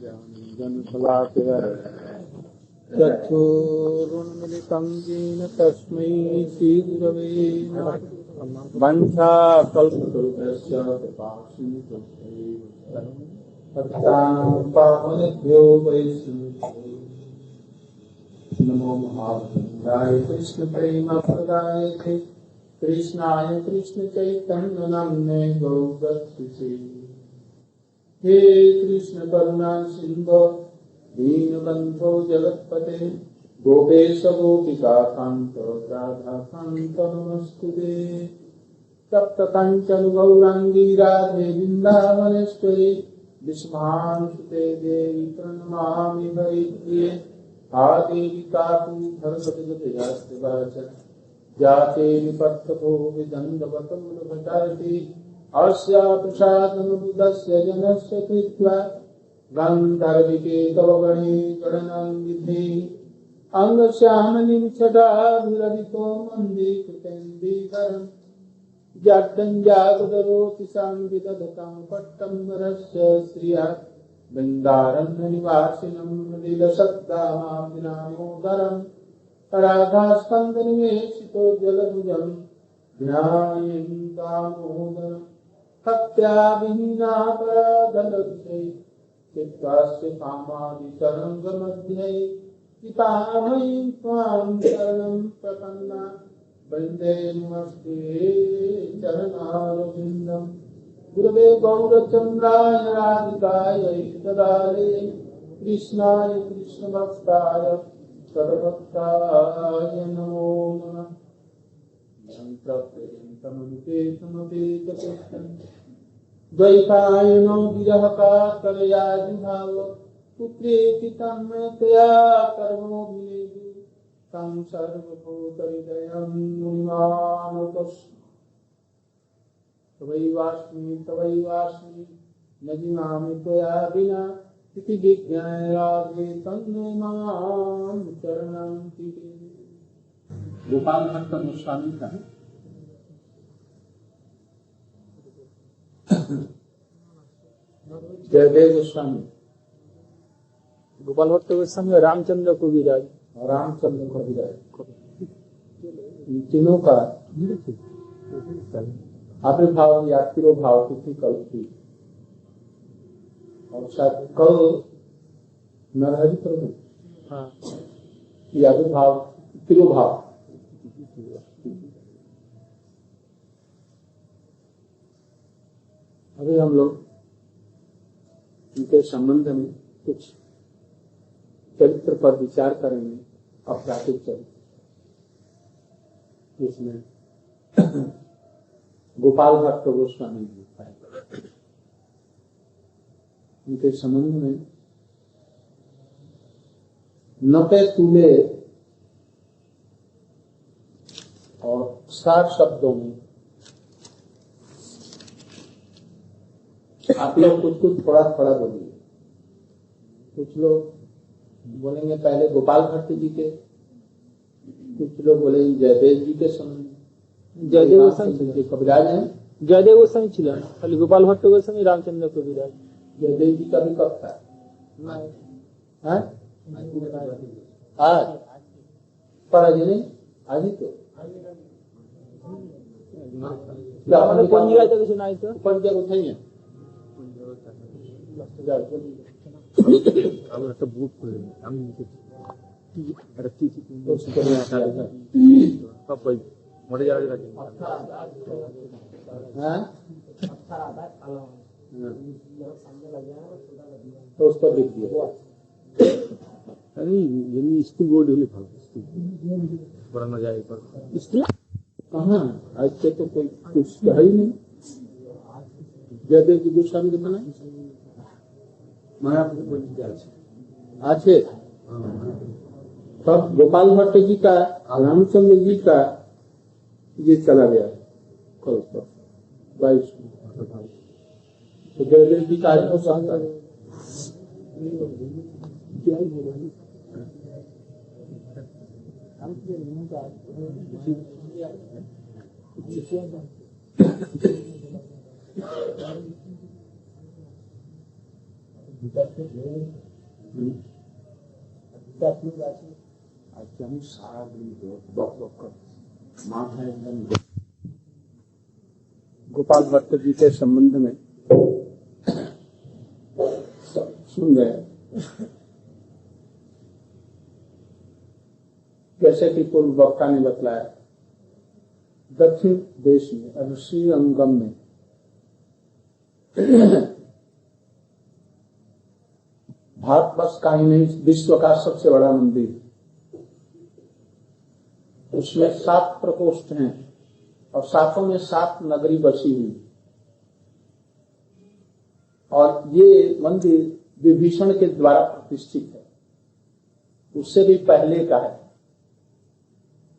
जनशलाकया चक्षुरुन्मिलितं येन तस्मै श्रीगुरवे नमः। वंशाकल्पतरुभ्यश्च कृपासिन्धुभ्यैव पावनेभ्यो वैष्णवेभ्यो नमो महावीराय कृष्ण प्रेमप्रदायते कृष्णाय कृष्ण चैतन्य नाम्ने गौरक्षसे। हे कृष्ण करुणा सिंधो दीनबंधो जगत्पते गोपेश गोपिका कांत राधा कांत नमस्तुते। तप्त कांचन गौरांगी राधे वृंदावनेश्वरी विस्मांसुते देवी प्रणमामि हरिप्रिये। आदेवी काकु भरतगतयास्ते वाचा जाते निपत्ततो विदंडवतं भटारति अस्या प्रसादमुदस्य जनस्य कृत्वा गन्धर्विके तव गणे गणनं विद्धि अंगश्यामलिं छटाभिरवितो मन्दे कृतेन्दीकरम् जड्डञ्जागदरोति संविदधतं पट्टम्बरस्य श्रिया वृन्दारण्यनिवासिनं लीलशब्दामाविनामोदरम् राधास्कन्दनिवेशितो जलभुजं ध्यायेन् दामोदरम् भक्त्याविहीनापराधलब्धे चित्तस्य कामादितरङ्गमध्ये पितामहीं त्वां शरणं प्रपन्ना वन्दे नमस्ते चरणारविन्दम्। गुरवे गौरचन्द्राय राधिकायै तदालये कृष्णाय कृष्णभक्ताय सर्वभक्ताय नमो नमः। द्वैपायनो विरह कातरया जुहाव पुत्रेति तन्मयतया कर्मोऽभिनेदु तं सर्वभूतहृदयं मुनिमानुतस्मि। तवैवास्मि न जिमामि त्वया विना इति विज्ञाय राधे तन्मे मां चरणं तिरे। गोपाल भट्ट गोस्वामी का जयदेव गोस्वामी, गोपाल भट्ट गोस्वामी और रामचंद्र कविराज तीनों का आविर्भाव या तिरोभाव तिथि कल थी और शायद कल नरहरि प्रभु आविर्भाव तिरोभाव। अभी हम लोग इनके संबंध में कुछ चरित्र पर विचार करेंगे। अपराधिक चरित्र जिसमें गोपाल भट्ट गोस्वामी जी है। इनके संबंध में नपे तुले और 60 शब्दों में आप लोग कुछ थोड़ा थोड़ा बोलिए। कुछ लोग बोलेंगे पहले गोपाल भट्ट जी के, कुछ लोग बोलेंगे जयदेव जी के संबंध। जयदेव गोस्वामी कविराज हैं, जयदेव गोस्वामी छिलेन खाली गोपाल भट्ट गोस्वामी रामचंद्र कविराज। जयदेव जी का भी कब था? आज पर आज नहीं, आज ही तो कौन जी का सुनाई तो पंजा उठाइए একটা বুট করে আমি একটা চিঠি সবাই মোটে যারা যারা हाँ तो उस पर लिख दिया। अरे ये स्कूल बोर्ड होली भाव स्कूल पढ़ाना जाए पर स्कूल कहाँ आज के तो कोई कुछ है ही नहीं। जयदेव जी गोस्वामी के बनाए मायापुर कोई अच्छे तब गोपाल भट्ट जी का रामचंद्र जी का ये चला गया कल पर 22 तो जयदेव जी का आज सारा दिन बक कर माथा एकदम। गोपाल भट्ट जी के संबंध में सुन रहे हैं। जैसे कि पूर्व वक्ता ने बतलाया, दक्षिण देश में श्रीरंगम में भारतवर्ष का ही नहीं विश्व का सबसे बड़ा मंदिर। उसमें 7 प्रकोष्ठ हैं और 7 में 7 नगरी बसी हुई। और ये मंदिर विभीषण के द्वारा प्रतिष्ठित है, उससे भी पहले का है।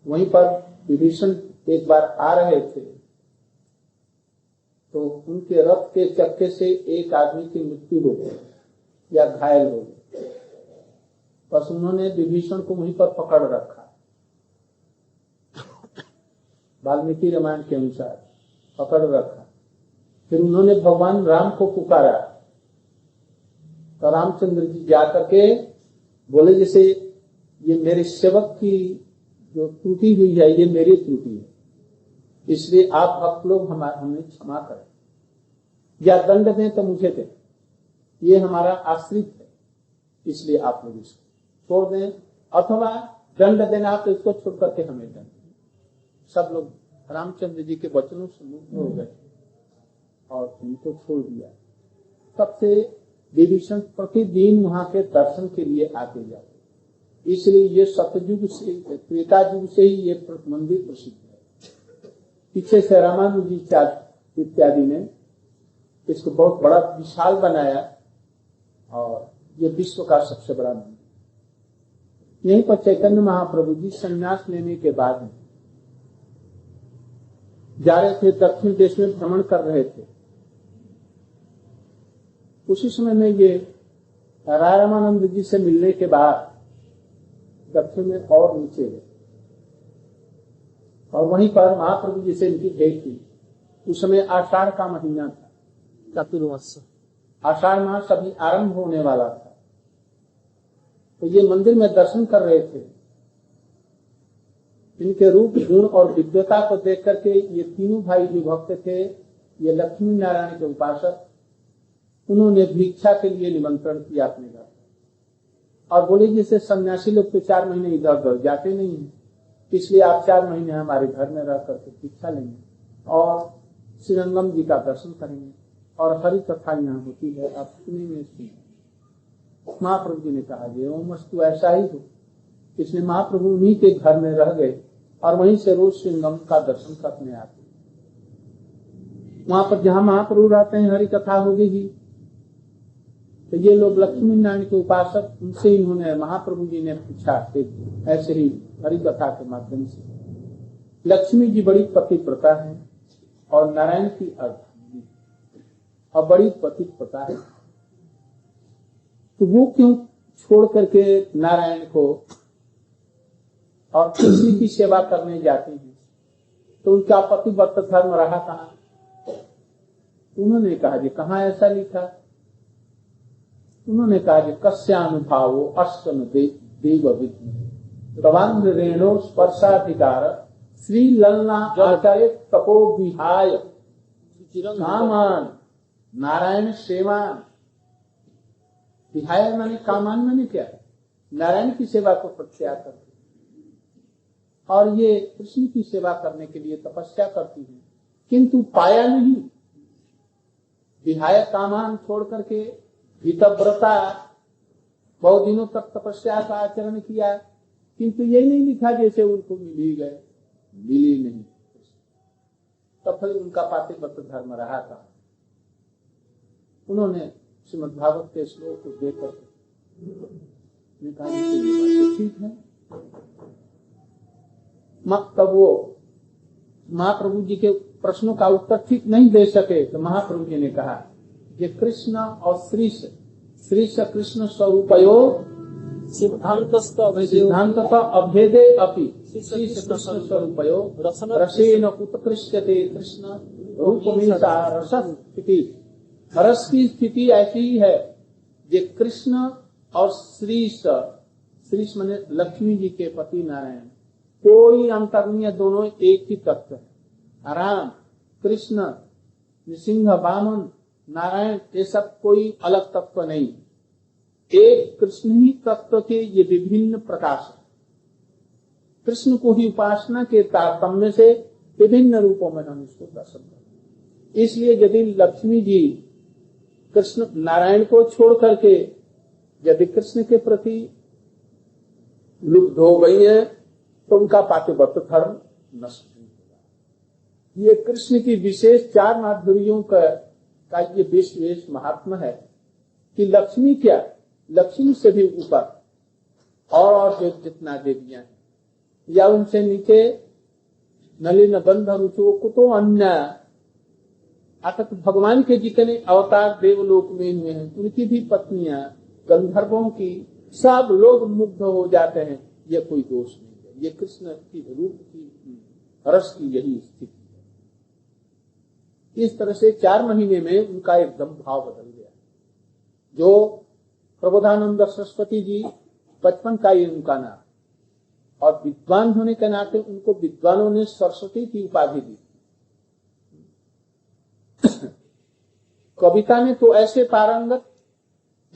वहीं पर विभीषण एक बार आ रहे थे तो उनके रथ के चक्के से एक आदमी की मृत्यु हो गई या घायल हो गई। बस उन्होंने विभीषण को वहीं पर पकड़ रखा। वाल्मीकि रामायण के अनुसार पकड़ रखा। फिर उन्होंने भगवान राम को पुकारा तो रामचंद्र जी जाकर के बोले, जैसे ये मेरे सेवक की जो त्रुटि हुई है ये मेरी त्रुटि है, इसलिए आप भक्त लोग हमें क्षमा करें या दंड दें तो मुझे दें, ये हमारा आश्रित है, इसलिए आप लोग इसको छोड़ दें, अथवा दंड देना तो इसको छोड़ करके हमें दंड। सब लोग रामचंद्र जी के वचनों से मुक्त हो गए और उनको छोड़ दिया। तब से विभीषण प्रतिदिन वहां के दर्शन के लिए आते जाते। इसलिए ये सतयुग से त्रेता युग से ही ये मंदिर प्रसिद्ध है। पीछे से रामानुजी इत्यादि ने इसको बहुत बड़ा विशाल बनाया और ये विश्व का सबसे बड़ा मंदिर। यहीं पर चैतन्य महाप्रभु जी संन्यास लेने के बाद जा रहे थे, दक्षिण देश में भ्रमण कर रहे थे। उसी समय में ये राय रामानंद जी से मिलने के बाद दक्षिण में और नीचे गए और वहीं पर महाप्रभु जी से इनकी भेंट हुई। उस समय आषाढ़ का महीना था, चातुर्मास, आषाढ़ मास अभी आरंभ होने वाला था। तो ये मंदिर में दर्शन कर रहे थे। इनके रूप गुण और दिव्यता को देख करके ये तीनों भाई जो भक्त थे, ये लक्ष्मी नारायण के उपासक, उन्होंने भिक्षा के लिए निमंत्रण किया अपने घर और बोले, जैसे सन्यासी लोग तो 4 महीने इधर उधर जाते नहीं है, इसलिए आप 4 महीने हमारे घर में रह करके भिक्षा लेंगे और श्रीरंगम जी का दर्शन करेंगे और हरि कथा यहाँ होती है, आप सुनेंगे। महाप्रभु जी ने कहा, ये ओम वस्तु ऐसा ही हो। इसलिए महाप्रभु उन्हीं के घर में रह गए और वहीं से रोज श्रीरंगम का दर्शन करने आते। वहां पर जहां महाप्रभु रहते हैं हरि कथा होगी ही। तो ये लोग लक्ष्मी नारायण के उपासक, उनसे इन्होंने महाप्रभु जी ने पूछा ऐसे ही हरि कथा के माध्यम से। लक्ष्मी जी बड़ी पतिव्रता है और नारायण की अर्धांगिनी और बड़ी पतिव्रता है, तो वो क्यों छोड़ करके नारायण को और किसी की सेवा करने जाते हैं? तो उनका पतिव्रत धर्म रहा कहाँ? उन्होंने कहा जी कहाँ ऐसा लिखा? उन्होंने कहा कि कस्यानुभावो अश्वन देव विद्म रेणो स्पर्शाधिकार श्री ललना आचार्य तपो विहाय कामान नारायण सेवान। विहाय माने कामान माने क्या है? नारायण की सेवा को प्रत्याग करती और ये कृष्ण की सेवा करने के लिए तपस्या करती है, किंतु पाया नहीं। विहाय कामान छोड़ करके हितव्रता बहुत दिनों तक तपस्या का आचरण किया, किंतु ये नहीं लिखा जैसे उनको मिल ही गए, मिली नहीं। तब फिर उनका पातिव्रत धर्म रहा था। उन्होंने श्रीमद् भागवत के श्लोक को देखकर कहा ठीक है। तब वो महाप्रभु जी के प्रश्नों का उत्तर ठीक नहीं दे सके तो महाप्रभु जी ने कहा कि कृष्ण और श्रीश कृष्ण स्वरूपयो सिद्धांत अभेदे अपि श्रीश कृष्ण स्वरूपयो रसेन उत्कृष्यते कृष्ण रूपमेशा रस स्थिति। रस की स्थिति ऐसी ही है ये कृष्ण और श्रीश, श्रीश माने लक्ष्मी जी के पति नारायण, कोई अंतर नहीं है, दोनों एक ही तत्व है। राम, कृष्ण, नृसिंह, वामन, नारायण, ये सब कोई अलग तत्व नहीं, एक कृष्ण ही तत्व के ये विभिन्न प्रकाश है। कृष्ण को ही उपासना के तारतम्य से विभिन्न रूपों में हम इसको दर्शन करते हैं। इसलिए यदि लक्ष्मी जी कृष्ण नारायण को छोड़ करके यदि कृष्ण के प्रति लुप्त हो गई है तो उनका पातिव्रत्य धर्म नष्ट नहीं होगा। ये कृष्ण की विशेष चार माधुर्यों का ये विशेष महात्मा है कि लक्ष्मी क्या, लक्ष्मी से भी ऊपर और जो जितना देवियां हैं या उनसे नीचे नलिन गंध रुचो कुतो अन्य, अतः भगवान के जितने अवतार देवलोक में हुए हैं उनकी भी पत्नियां गंधर्वों की सब लोग मुग्ध हो जाते हैं। ये कोई दोष नहीं है, ये कृष्ण की रूप की रस की यही स्थिति है। इस तरह से 4 महीने में उनका एकदम भाव बदल गया। जो प्रबोधानंद सरस्वती जी बचपन का ही उनका नाम, और विद्वान होने के नाते उनको विद्वानों ने सरस्वती की उपाधि दी। कविता में तो ऐसे पारंगत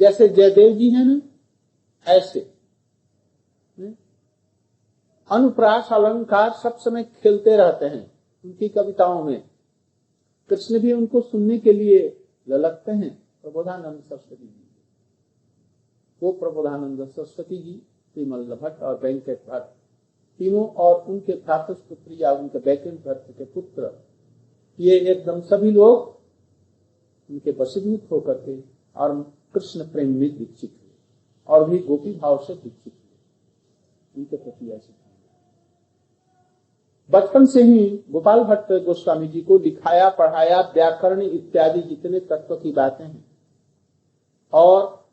जैसे जयदेव जी हैं ना, ऐसे अनुप्रास अलंकार सब समय खेलते रहते हैं उनकी कविताओं में। कृष्ण भी उनको सुनने के लिए ललकते हैं। प्रबोधानंद सरस्वती जी, वो प्रबोधानंद सरस्वती जी, श्रीमल्ल भट्ट और वेंकट भट्ट तीनों, और उनके भ्रातृपुत्र या उनके वैकुंठ भट्ट के पुत्र, ये एकदम सभी लोग उनके वशीभूत होकर के और कृष्ण प्रेम में दीक्षित हुए और भी गोपी भाव से दीक्षित हुए। उनके प्रति ऐसे बचपन से ही गोपाल भट्ट गोस्वामी जी को लिखाया पढ़ाया, व्याकरण इत्यादि जितने तत्व की बातें हैं और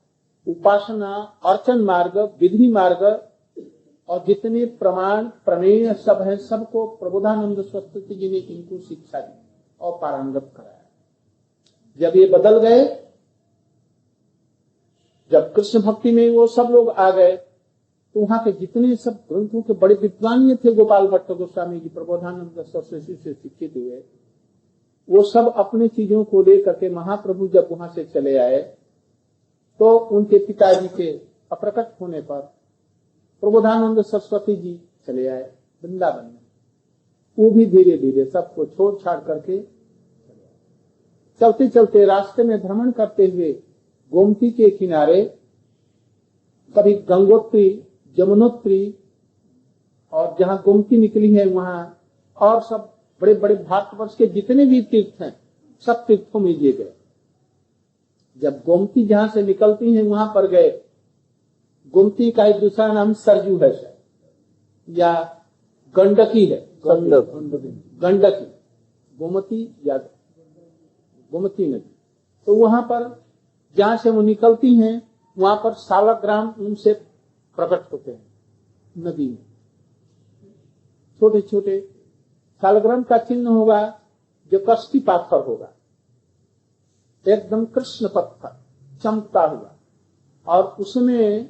उपासना, अर्चन मार्ग, विधि मार्ग और जितने प्रमाण प्रमेय सब है, सबको प्रबोधानंद सरस्वती जी ने इनको शिक्षा दी और पारंगत कराया। जब ये बदल गए, जब कृष्ण भक्ति में वो सब लोग आ गए तो वहां के जितने सब ग्रंथों के बड़े विद्वान ये थे, गोपाल भट्ट गोस्वामी जी प्रबोधानंद सरस्वती से शिक्षित हुए, वो सब अपनी चीजों को लेकर के महाप्रभु जब वहां से चले आए तो उनके पिताजी के अप्रकट होने पर प्रबोधानंद सरस्वती जी चले आए वृंदावन में। वो भी धीरे धीरे सबको छोड़ छाड़ करके चलते चलते रास्ते में भ्रमण करते हुए गोमती के किनारे कभी गंगोत्री, जमुनोत्री और जहां गोमती निकली है वहां, और सब बड़े बड़े भारतवर्ष के जितने भी तीर्थ हैं सब तीर्थों में ये गए। जब गोमती जहां से निकलती है वहां पर गए। गोमती का एक दूसरा नाम सरजू है या गंडकी है, गंडकी, गोमती या गोमती नदी। तो वहां पर जहां से वो निकलती हैं वहां पर सालग्राम उनसे प्रकट होते हैं नदी में। छोटे छोटे सालग्राम का चिन्ह होगा जो कष्टी पाथर होगा, एकदम कृष्ण पत्थर चमकता हुआ, और उसमें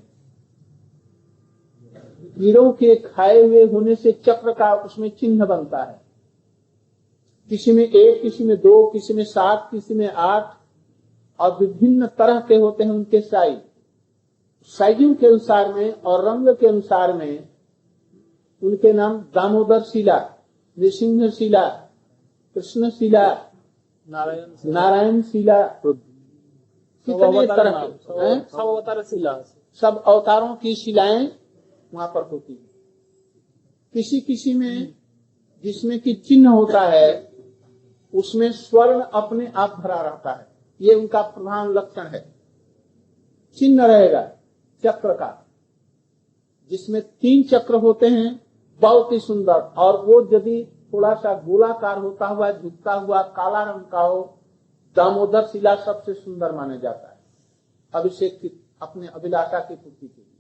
कीड़ों के खाए हुए होने से चक्र का उसमें चिन्ह बनता है। किसी में 1, किसी में 2, किसी में 7, किसी में 8, और विभिन्न तरह के होते हैं उनके साइजों के अनुसार में और रंग के अनुसार में उनके नाम दामोदर शिला, नृसिंह शिला, कृष्ण शिला, नारायण शिला, कितने तरह के सब अवतार शिला, सब अवतारों की शिलाएं वहां पर होती है। किसी किसी में जिसमें कि चिन्ह होता है उसमें स्वर्ण अपने आप भरा रहता है, ये उनका प्रधान लक्षण है। चिन्ह रहेगा चक्र का, जिसमें 3 चक्र होते हैं, बहुत ही सुंदर, और वो यदि थोड़ा सा गोलाकार होता हुआ, झुकता हुआ, काला रंग का हो, दामोदर शिला सबसे सुंदर माना जाता है अभिषेक की, अपने अभिलाषा की पूर्ति के लिए।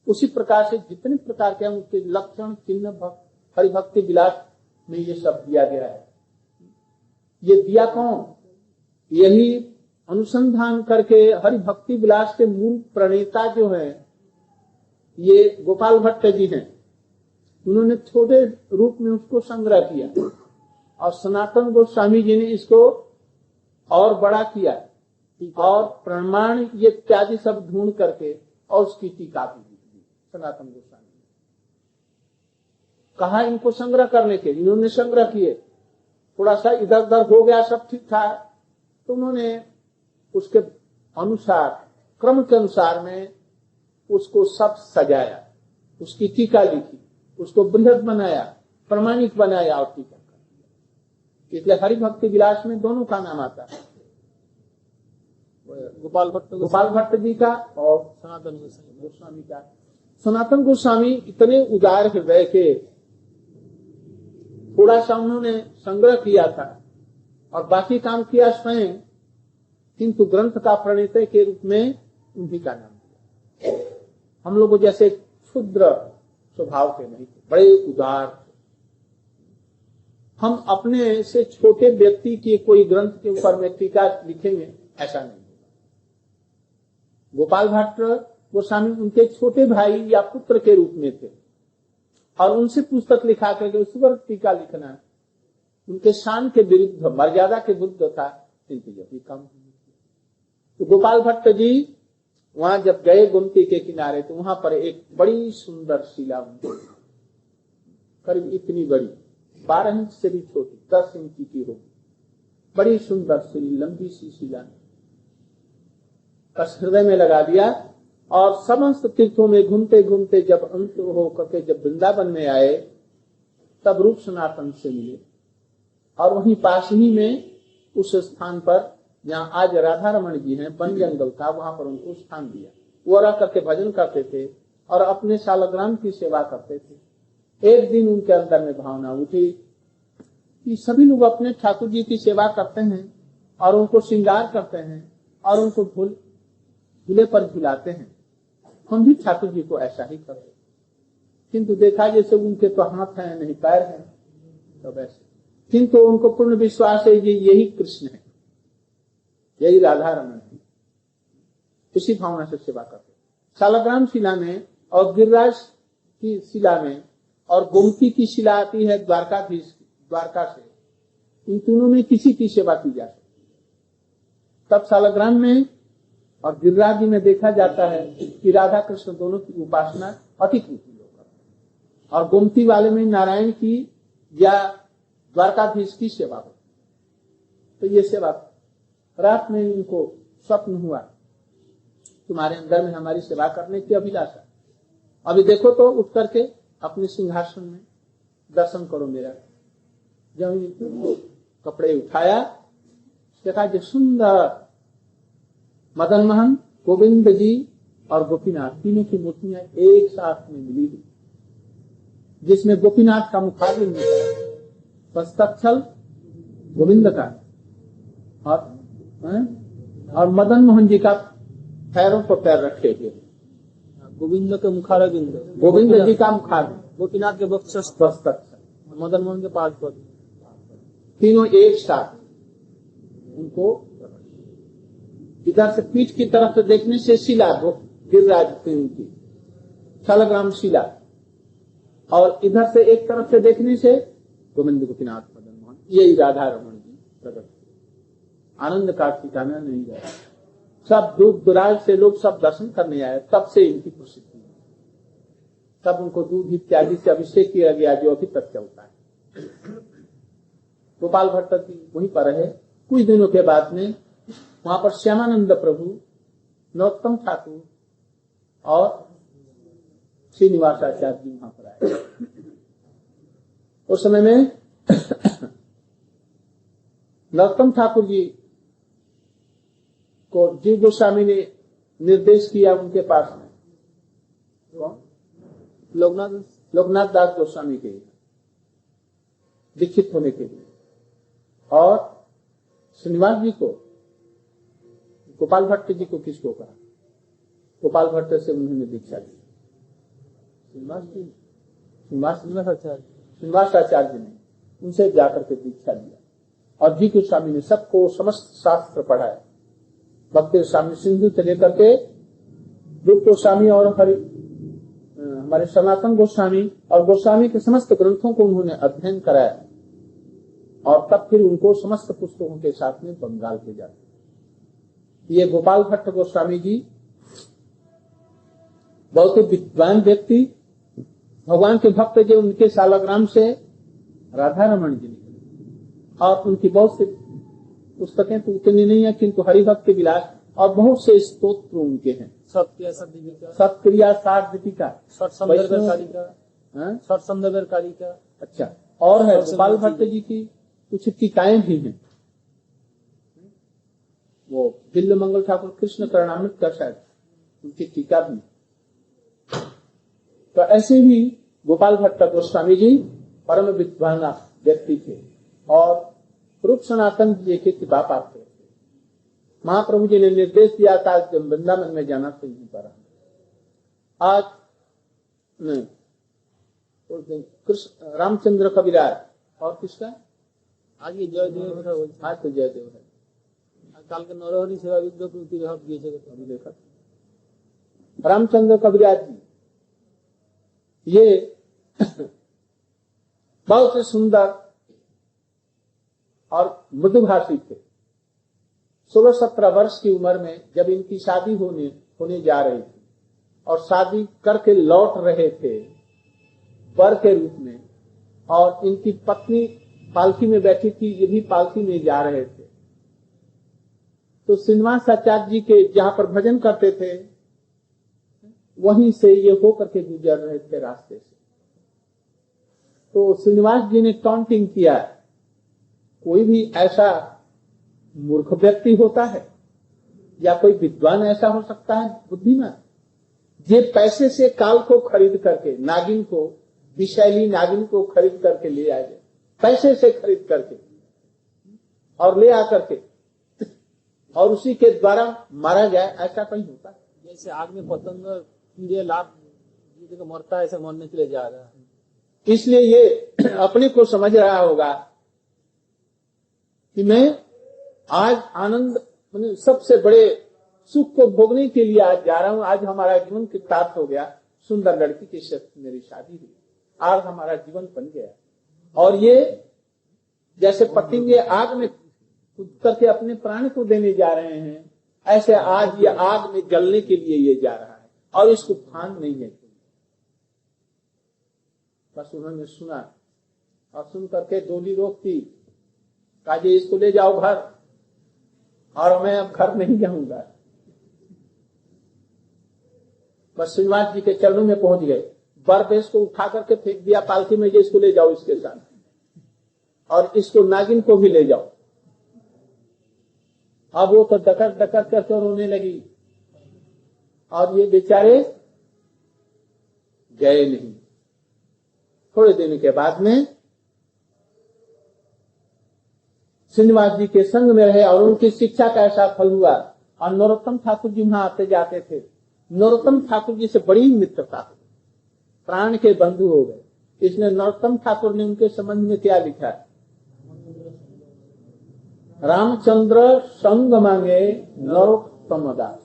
उसी प्रकार से जितने प्रकार के उनके लक्षण चिन्ह हरिभक्ति विलास में ये सब दिया गया है। ये दिया कौन? यही अनुसंधान करके हरि भक्ति विलास के मूल प्रणेता जो है ये गोपाल भट्ट जी हैं। उन्होंने छोटे रूप में उसको संग्रह किया और सनातन गोस्वामी जी ने इसको और बड़ा किया और प्रमाण ये इत्यादि सब ढूंढ करके और उसकी टीका भी दी सनातन गोस्वामी ने। कहा इनको संग्रह करने के, इन्होंने संग्रह किए, थोड़ा सा इधर उधर हो गया, सब ठीक था, तो उन्होंने उसके अनुसार क्रम के अनुसार में उसको सब सजाया, उसकी टीका लिखी, उसको बृहद बनाया, प्रमाणिक बनाया और टीका कर। इसलिए हरि भक्ति विलास में दोनों का नाम आता है, गोपाल भट्ट जी का और सनातन गोस्वामी का। सनातन गोस्वामी इतने उदार हृदय के, थोड़ा सा उन्होंने संग्रह किया था और बाकी काम किया स्वयं, किंतु ग्रंथ का प्रणेता के रूप में उन्हीं का नाम दिया। हम लोगों जैसे क्षुद्र स्वभाव के नहीं थे, बड़े उदार। हम अपने से छोटे व्यक्ति के कोई ग्रंथ के ऊपर में टीका लिखेंगे, ऐसा नहीं। गोपाल भट्ट गोस्वामी उनके छोटे भाई या पुत्र के रूप में थे और उनसे पुस्तक लिखा करके उस पर टीका लिखना उनके शान के विरुद्ध, मर्यादा के विरुद्ध था, किंतु यही काम। तो गोपाल भट्ट जी वहां जब गए गोमती के किनारे, तो वहां पर एक बड़ी सुंदर शिला उनकी, करीब इतनी बड़ी, 12 इंच से भी छोटी, 10 इंच की होगी, बड़ी सुंदर सी लंबी सी शिला कस हृदय में लगा दिया। और समस्त तीर्थों में घूमते घूमते जब अंत हो करके जब वृंदावन में आए, तब रूप सनातन से मिले और वहीं पास ही में उस स्थान पर जहाँ आज राधा रमन जी हैं, वन जंगल था, वहां पर उनको स्थान दिया। वो रह करके भजन करते थे और अपने शालग्राम की सेवा करते थे। एक दिन उनके अंदर में भावना उठी कि सभी लोग अपने ठाकुर जी की सेवा करते हैं और उनको श्रृंगार करते हैं और उनको झूले पर झुलाते हैं, हम भी ठाकुर जी को ऐसा ही करें। किंतु देखा जैसे उनके तो हाथ हैं नहीं पैर हैं, तो वैसे, किंतु उनको पूर्ण विश्वास है कि यही कृष्ण है, यही राधा रमन है, इसी भावना से सेवा करते। शालग्राम शिला में और गिरिराज की शिला में और गोमती की शिला आती है द्वारका से, इन तीनों में किसी की सेवा की जा सकती। तब शालग्राम में और गिरिराज जी में देखा जाता है कि राधा कृष्ण दोनों की उपासना अधिक रूप में करते हैं और गोमती वाले में नारायण की या द्वारकाधीश की सेवा हो। तो ये सेवा, रात में उनको स्वप्न हुआ, तुम्हारे अंदर में हमारी सेवा करने की अभिलाषा, अभी देखो तो उठ करके अपने सिंहासन में दर्शन करो मेरा। जब कपड़े उठाया, देखा जो सुंदर मदन मोहन, गोविंद जी और गोपीनाथ, तीनों की मूर्तियां एक साथ में मिली हुई, जिसमें गोपीनाथ का मुखारविंद था, हस्तक्षल गोविंद का और मदन मोहन जी का पैरों पर पैर रखे हुए, गोविंद के मुखारविंद, गोविंद जी का मुखारविंद, गोपीनाथ के हस्तक्षल, मदन मोहन के पास पर, तीनों एक साथ उनको। इधर से पीठ की तरफ से देखने से शिला गिरिराज की शालग्राम शिला, और इधर से एक तरफ से देखने से गोविंद गोपीनाथ मदन मोहन, यही राधा रमन जी प्रकट। आनंद का ठिकाना नहीं रहा, सब दूर दराज से लोग सब दर्शन करने आए, तब से इनकी प्रसिद्धि है। तब उनको दूध इत्यादि से अभिषेक किया गया, जो अभी तक चलता है। गोपाल भट्ट जी वहीं पर रहे। कुछ दिनों के बाद में वहां पर श्यामानंद प्रभु, नरोत्तम ठाकुर और श्रीनिवासाचार्य जी वहां पर आए। उस समय में नरोत्तम ठाकुर जी को जीव गोस्वामी ने निर्देश किया उनके पास में, लोकनाथ दास गोस्वामी के दीक्षित होने के लिए, और श्रीनिवास जी को, गोपाल भट्ट जी को किसको कहा? गोपाल भट्ट से उन्होंने दीक्षा दी। श्रीनिवासाचार्य ने उनसे जाकर के दीक्षा लिया और जी गोस्वामी ने सबको समस्त शास्त्र पढ़ाया भक्ति स्वामी सिंधु से लेकर के रूप गोस्वामी और हमारे सनातन गोस्वामी और गोस्वामी के समस्त ग्रंथों को उन्होंने अध्ययन कराया और तब फिर उनको समस्त पुस्तकों के साथ में बंगाल भेजा। ये गोपाल भट्ट गोस्वामी जी बहुत ही विद्वान व्यक्ति, भगवान के भक्त जो उनके सालग्राम से राधा रमन जी निकले और उनकी बहुत सी पुस्तकें तो उतनी नहीं है, किंतु हरिभक्त विलास और बहुत से स्तोत्र उनके हैं। सत्क्रिया सार दीपिका कारिका। अच्छा, और है गोपाल भट्ट जी की कुछ टीकाएं भी हैं। वो बिल्ल मंगल ठाकुर कृष्ण करणामृत का शायद उनकी टीका भी। तो ऐसे ही गोपाल भट्ट गोस्वामी जी परम विद्वान व्यक्ति थे और रूप सनातन जी के किताब पाते थे। महाप्रभु जी ने निर्देश दिया था जब वृंदावन में जाना तो यहीं पर आज नहीं, उस दिन कृष्ण रामचंद्र कविराज और किसका आज ये जयदेव है, आज तो जयदेव है। काल के नरहरि सेवा अभी देखा रामचंद्र कविराज जी ये बहुत ही सुंदर और मृदुभाषी थे। 16-17 वर्ष की उम्र में जब इनकी शादी होने जा रही थी और शादी करके लौट रहे थे वर के रूप में, और इनकी पत्नी पालकी में बैठी थी, ये भी पालकी में जा रहे थे, तो श्रीनिवास आचार्य जी के जहां पर भजन करते थे वहीं से ये होकर के गुजर रहे थे रास्ते से। तो श्रीनिवास जी ने टॉन्टिंग किया, कोई भी ऐसा मूर्ख व्यक्ति होता है या कोई विद्वान ऐसा हो सकता है बुद्धिमान, ये पैसे से काल को खरीद करके, नागिन को, विषैली नागिन को खरीद करके ले आए, पैसे से खरीद करके और ले आकर के और उसी के द्वारा मारा जाए, ऐसा कहीं होता है? जैसे आग में पतंग कीड़े लाभ मरता है, ऐसे मरने के लिए जा रहा है। इसलिए ये अपने को समझ रहा होगा कि मैं आज आनंद सबसे बड़े सुख को भोगने के लिए आज जा रहा हूं, आज हमारा जीवन कृतार्थ हो गया, सुंदर लड़की के साथ मेरी शादी हुई, आज हमारा जीवन बन गया। और ये जैसे पतंगे आग में कूद करके अपने प्राण को देने जा रहे हैं, ऐसे आज ये आग में जलने के लिए ये जा रहा है और इसको भान नहीं है। बस उन्होंने सुना और सुन करके डोली रोकती, कहा जी इसको ले जाओ घर, और मैं अब घर नहीं जाऊंगा। बस श्रीनिवास जी के चरणों में पहुंच गए, बरदेश को उठा करके फेंक दिया पालकी में, इसको ले जाओ इसके साथ, और इसको नागिन को भी ले जाओ। अब वो तो डकर डकर करके रोने लगी और ये बेचारे गए नहीं। थोड़े दिन के बाद में श्रीनिवास जी के संग में रहे और उनकी शिक्षा का ऐसा फल हुआ। और नरोत्तम ठाकुर जी वहां आते जाते थे। नरोत्तम ठाकुर जी से बड़ी मित्रता हुई, प्राण के बंधु हो गए। इसलिए नरोत्तम ठाकुर ने उनके संबंध में क्या लिखा है? रामचंद्र संग मांगे नरोत्तम दास।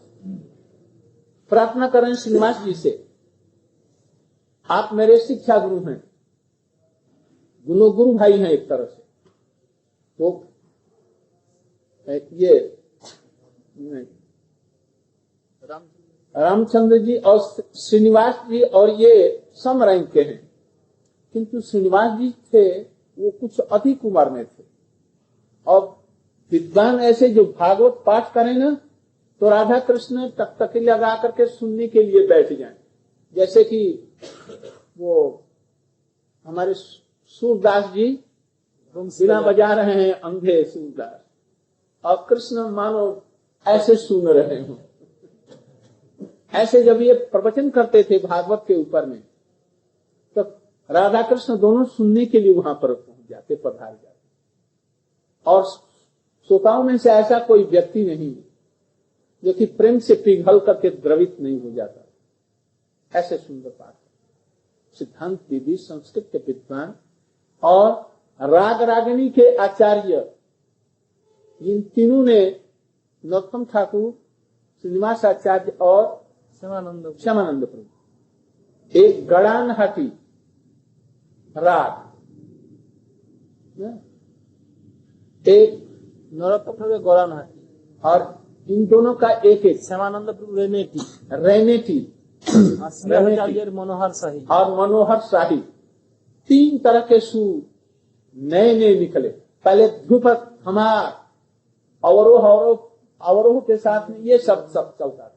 प्रार्थना करें श्रीनिवास जी से, आप मेरे शिक्षा गुरु हैं, गुरु भाई हैं एक तरह से। तो ये रामचंद्र जी और श्रीनिवास जी और ये सम रैंक के हैं, किंतु श्रीनिवास जी थे वो कुछ अधिक उम्र में थे। और विद्वान ऐसे जो भागवत पाठ करें ना, तो राधा कृष्ण टकटकी लगा करके सुनने के लिए बैठ जाएं। जैसे कि वो हमारे सूरदास जी बिना बजा रहे हैं, अंधे सूरदास, और कृष्ण मानो ऐसे सुन रहे हो। ऐसे जब ये प्रवचन करते थे भागवत के ऊपर में, तो राधा कृष्ण दोनों सुनने के लिए वहां पर पहुंच जाते, पधार जाते। और श्रोताओं में से ऐसा कोई व्यक्ति नहीं जो कि प्रेम से पिघल करके द्रवित नहीं हो जाता। ऐसे सुंदर पाठ, सिद्धांत विधि, संस्कृत के विद्वान और राग रागिनी के आचार्य, इन तीनों ने नरोत्तम ठाकुर, श्रीनिवास आचार्य और श्यामानंद प्रभु। एक गड़ान हाटी राग, एक नरोत्तम ठाकुर गौरान हाटी और इन दोनों का एक एक श्यामानंद प्रभु रेनेटी रेनेटी मनोहर शाही और मनोहर शाही। 3 तरह के सुर नए नए निकले। पहले ध्रुपद हमार अवरोह के साथ में ये सब चलता था।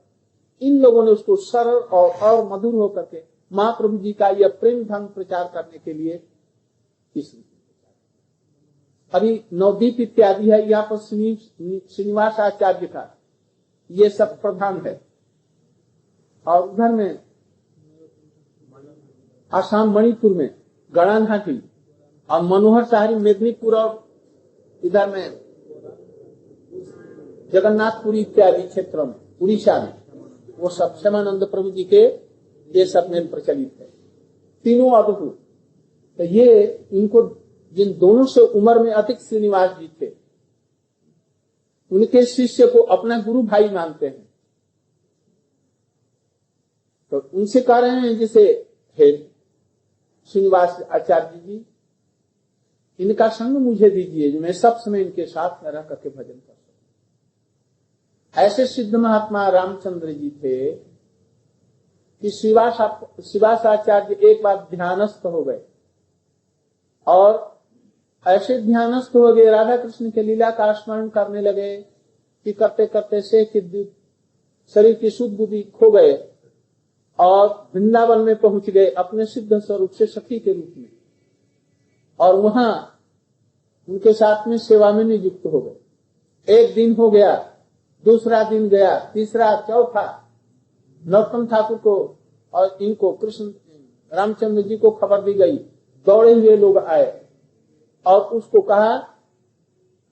इन लोगों ने उसको सरल और मधुर होकर के महाप्रभु जी का यह प्रेम धन प्रचार करने के लिए अभी नवदीप इत्यादि है, यहाँ पर श्रीनिवास आचार्य का ये सब प्रधान है। और उधर में आसाम मणिपुर में गड़ान हाटी और मनोहर शाही मेदिनीपुर और इधर में जगन्नाथपुरी इत्यादि क्षेत्रों में उड़ीसा में वो सब श्यामानंद प्रभु जी के ये सब में प्रचलित है। तीनों अद्भुत। तो ये इनको जिन दोनों से उम्र में अधिक श्रीनिवास जी थे, उनके शिष्य को अपना गुरु भाई मानते हैं। तो उनसे कह रहे हैं जैसे हे श्रीनिवास आचार्य जी, इनका संग मुझे दीजिए जो मैं सब समय इनके साथ रह करके भजन कर सकूं। ऐसे सिद्ध महात्मा रामचंद्र जी थे कि श्रीनिवास आचार्य एक बार ध्यानस्थ हो गए और ऐसे ध्यानस्थ हो गए, राधा कृष्ण के लीला का स्मरण करने लगे कि करते करते से कि शरीर की शुद्ध बुद्धि खो गए और वृंदावन में पहुंच गए अपने सिद्ध स्वरूप से सखी के रूप में। और वहां उनके साथ में सेवा में नियुक्त हो गए। एक दिन हो गया, दूसरा दिन गया, तीसरा, चौथा। नरोत्तम ठाकुर को और इनको कृष्ण रामचंद्र जी को खबर दी गई। दौड़े हुए लोग आए और उसको कहा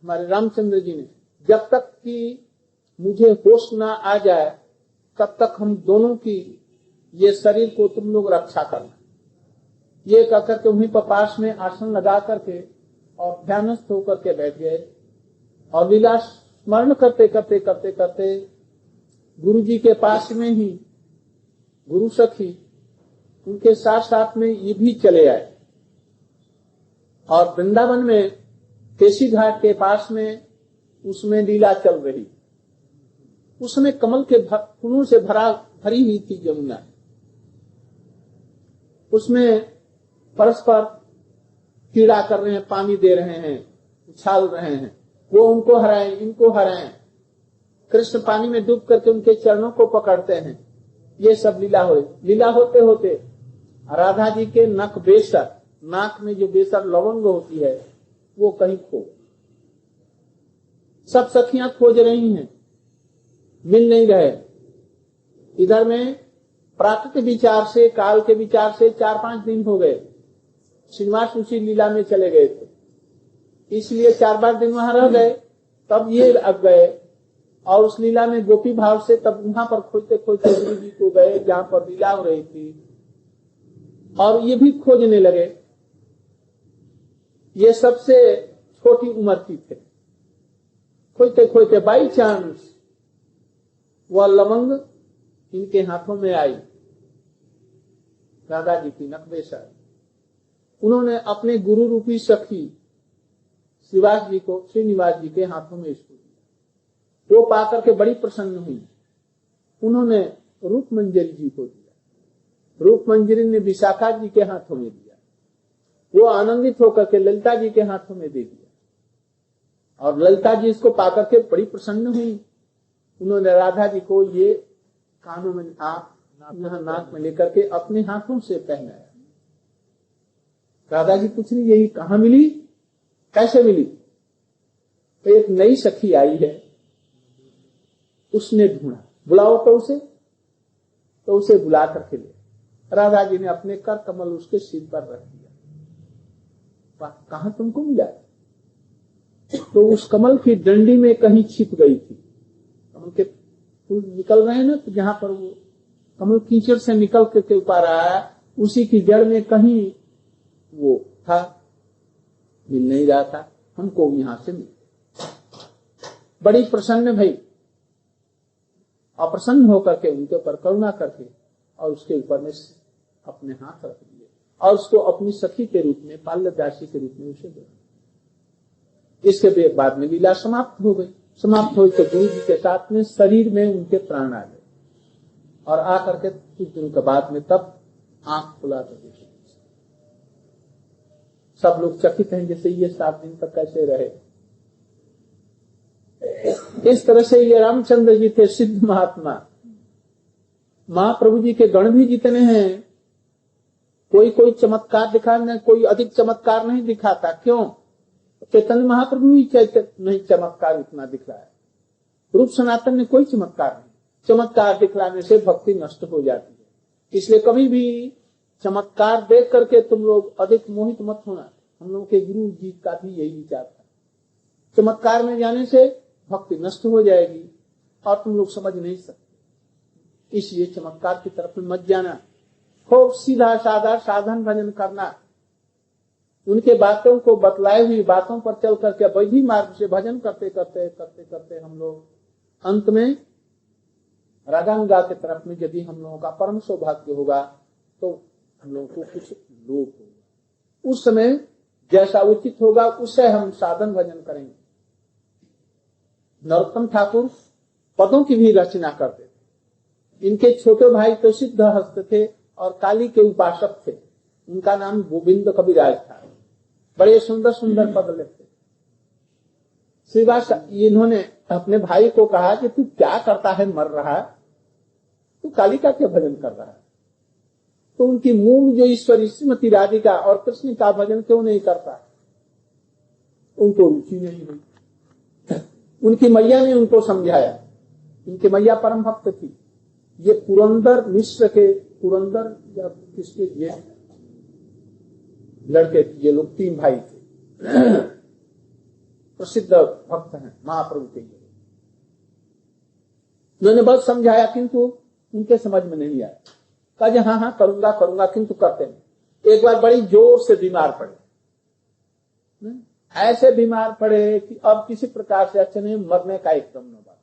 हमारे रामचंद्र जी ने, जब तक कि मुझे होश ना आ जाए तब तक हम दोनों की ये शरीर को तुम लोग रक्षा करना। ये कहकर के उन्हीं पर पास में आसन लगा करके और ध्यानस्थ होकर के बैठ गए और लीला स्मरण करते करते करते करते गुरु जी के पास में ही गुरु सखी उनके साथ साथ में ये भी चले आए। और वृंदावन में केसी घाट के पास में उसमें लीला चल रही। उसमें कमल के फूलों से भरी हुई थी यमुना। उसमें परस्पर कीड़ा कर रहे हैं, पानी दे रहे हैं, उछाल रहे हैं। वो उनको हराएं, इनको हराएं। कृष्ण पानी में डूब करके उनके चरणों को पकड़ते हैं। ये सब लीला हो। लीला होते होते राधा जी के नख बेसर, नाक में जो बेसर लवंग होती है वो कहीं खो। सब सखियां खोज रही हैं, मिल नहीं रहे। इधर में प्राकृतिक विचार से, काल के विचार से 4-5 दिन हो गए। श्रीनिवास उसी लीला में चले गए थे, इसलिए 4 दिन वहां रह गए। तब ये अब गए और उस लीला में गोपी भाव से तब वहां पर खोजते खोजते गुरु जी को गए जहां पर लीला हो रही थी और ये भी खोजने लगे। ये सबसे छोटी उम्र की थे। खोजते खोजते बाई चांस वह लवंग इनके हाथों में आई, राधा जी की नखबेसर। उन्होंने अपने गुरु रूपी सखी श्रीनिवास जी के हाथों में इसको दिया। वो पाकर के बड़ी प्रसन्न हुई। उन्होंने रूप मंजरी जी को दिया। रूप मंजरी ने विशाखा जी के हाथों में दिया। वो आनंदित होकर के ललिता जी के हाथों में दे दिया और ललिता जी इसको पाकर के बड़ी प्रसन्न हुई। उन्होंने राधा जी को ये कानों में नाक में लेकर के अपने हाथों से पहनाया। राधा जी पूछ रही यही कहाँ मिली, कैसे मिली? तो एक नई सखी आई है, उसने ढूंढा, बुलाओ तो उसे बुला करके ले। राधा जी ने अपने कर कमल उसके सिर पर रख दिया। कहाँ तुमको मिला? तो उस कमल की डंडी में कहीं छिप गई थी। कमल के फूल निकल रहे हैं ना, तो जहां पर वो कमल कीचड़ से निकल के ऊपर आया, उसी की जड़ में कहीं वो था, मिल नहीं रहा था। हमको यहां से मिल। बड़ी प्रसन्न भई, अप्रसन्न होकर के उनके ऊपर करुणा करके और उसके ऊपर में अपने हाथ रख दिए और उसको अपनी सखी के रूप में, बाल्यदासी के रूप में उसे दिया। इसके बाद में लीला समाप्त हो गई। समाप्त हुई तो गुरु जी के साथ में शरीर में उनके प्राण आ गए और आकर के कुछ दिनों के बाद में तब आंख खुला तो देखी। सब लोग चकित हैं, जैसे ये 7 दिन तक कैसे रहे। इस तरह से ये रामचंद्र जी थे सिद्ध महात्मा। महाप्रभु जी के गण भी जितने हैं, कोई चमत्कार दिखाने, कोई अधिक चमत्कार नहीं दिखाता। क्यों? चैतन्य महाप्रभु ही नहीं चमत्कार इतना दिखलाया। रूप सनातन ने कोई चमत्कार नहीं। चमत्कार दिखलाने से भक्ति नष्ट हो जाती है। इसलिए कभी भी चमत्कार देख करके तुम लोग अधिक मोहित मत होना। हम लोगों के गुरु जी का भी यही विचार था। चमत्कार में जाने से भक्ति नष्ट हो जाएगी और तुम लोग समझ नहीं सकते। इसलिए चमत्कार की तरफ मत जाना। खूब सीधा साधा साधन भजन करना। उनके बातों को बतलाए हुई बातों पर चल करके वैधि मार्ग से भजन करते करते करते करते हम लोग अंत में रागानुगा की तरफ में यदि हम लोगों का परम सौभाग्य होगा तो हम लोगों को कुछ लोभ होगा। उस समय जैसा उचित होगा उससे हम साधन भजन करेंगे। नरोत्तम ठाकुर पदों की भी रचना करते थे। इनके छोटे भाई तो सिद्ध हस्त थे और काली के उपासक थे। उनका नाम गोविंद कविराज था। बड़े सुंदर सुंदर पद लिखते। श्रीवास इन्होंने अपने भाई को कहा कि तू क्या करता है, मर रहा है, तू काली का क्या भजन कर रहा है? तो उनकी मूल जो ईश्वरी श्रीमती राधिका और कृष्ण का भजन क्यों नहीं करता? उनको रुचि नहीं हुई। उनकी मैया ने उनको समझाया। उनकी मैया परम भक्त थी। ये पुरंदर मिश्र के, पुरंदर या किसके ये लड़के, ये लोग 3 भाई थे। प्रसिद्ध भक्त हैं महाप्रभु के। उन्होंने बहुत समझाया किंतु उनके समझ में नहीं आया। कहा हाँ हाँ करूंगा करूंगा, किंतु करते नहीं। एक बार बड़ी जोर से बीमार पड़े। ऐसे बीमार पड़े कि अब किसी प्रकार से अच्छे नहीं, मरने का एकदम न बात।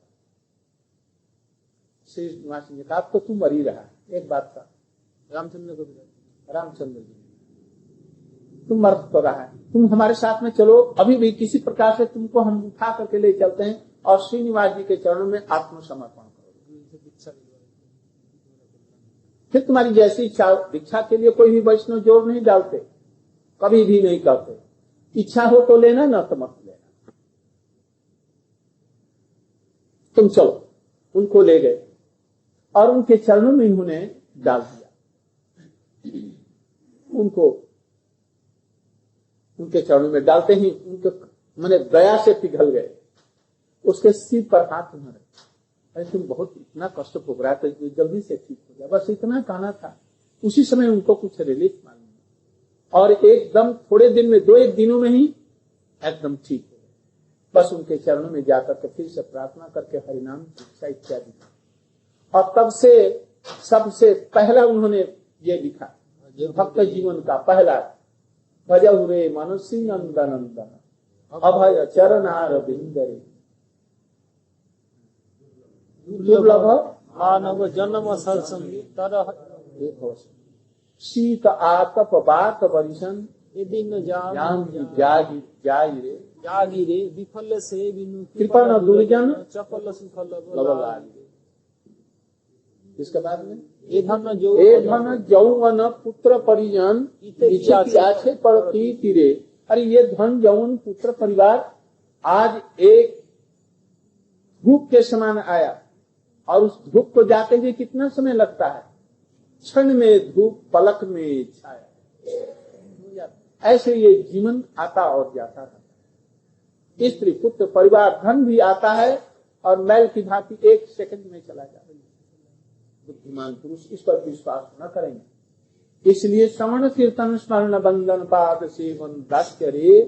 श्री निवास ने कहा तो तू मर ही रहा है। एक बात था रामचंद्र जी, तुम मर तो रहा है, तुम हमारे साथ में चलो। अभी भी किसी प्रकार से तुमको हम उठा करके ले चलते हैं और श्रीनिवास जी के चरणों में आत्मसमर्पण करो। फिर तुम्हारी जैसी इच्छा। दीक्षा के लिए कोई भी वैष्णव जोर नहीं डालते, कभी भी नहीं करते। इच्छा हो तो लेना, ना तो मत लेना। तुम चलो। उनको ले गए और उनके चरणों में इन्होंने डाल दिया। उनको उनके चरणों में डालते ही उनके मैंने दया से पिघल गए। उसके सिर पर हाथ उन्होंने, अरे तुम बहुत इतना कष्ट भोग रहा है तो जल्दी से ठीक हो जाए, बस इतना कहना था। उसी समय उनको कुछ रिलीफ मालूम और एकदम थोड़े दिन में, 2-1 दिनों में ही एकदम ठीक हो गए। बस उनके चरणों में जाकर के फिर से प्रार्थना करके हरिनाम दीक्षा इत्यादि। और तब से सबसे पहला उन्होंने ये लिखा, भक्त जीवन का पहला, भजहु रे मनसी नंदनंदन अभय चरणार बिंदरे दुर्लभ मानव जन्म सत्संगी तरह शीत आतप बात परिशन ये दिन जागी रे विफल से बिनु कृपण दुर्जन चपल सुफल लवलागी। इसके बाद में ए धन जौवन पुत्र परिजन इच्छे पड़ती तीरे। अरे ये धन जौवन पुत्र परिवार आज एक धूप के समान आया और उस धूप को जाते हुए कितना समय लगता है? क्षण में धूप, पलक में छाया। ऐसे ये जीवन आता और जाता था। स्त्री पुत्र परिवार धन भी आता है और मैल की भांति 1 सेकंड में चला जाता है। बुद्धिमान पुरुष इस पर विश्वास न करेंगे। इसलिए श्रवण कीर्तन स्मरण बंधन पाद सेवन दास्य रे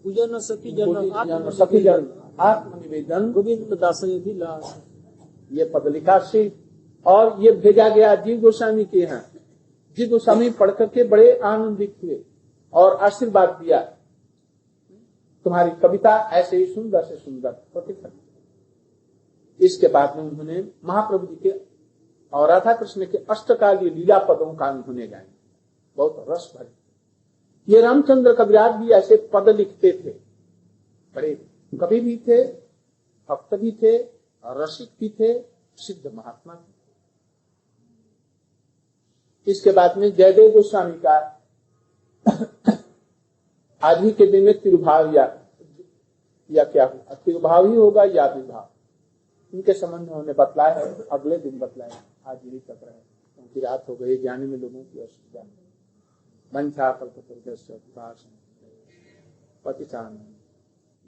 पूजन सखी जन आत्मनिवेदन गोविंद दास विलास। ये पद लिखा श्री और ये भेजा गया जीव गोस्वामी के यहाँ। जीव गोस्वामी पढ़ करके बड़े आनंदित हुए और आशीर्वाद दिया, तुम्हारी कविता ऐसे ही सुंदर से सुंदर प्रतिफल। इसके बाद में उन्होंने महाप्रभु जी के और राधा कृष्ण के अष्टकालीय लीला पदों का उन्होंने गाया, बहुत रस भरे। ये रामचंद्र कविराज भी ऐसे पद लिखते थे, बड़े कवि भी थे, भक्त भी थे, रसिक भी थे, सिद्ध महात्मा थे। इसके बाद में जयदेव गोस्वामी का आज ही के दिन में तिरुभाव या क्या होगा, तिरुभाव ही होगा या विभाव, इनके संबंध में उन्होंने बतलाया है, अगले दिन बतलाया, आज यही तक रहे क्योंकि रात हो गई, जाने में लोगों की असुविधा। वंशा कल्पतरुभ्यश्च कृपा सिन्धुभ्यश्च पतितानां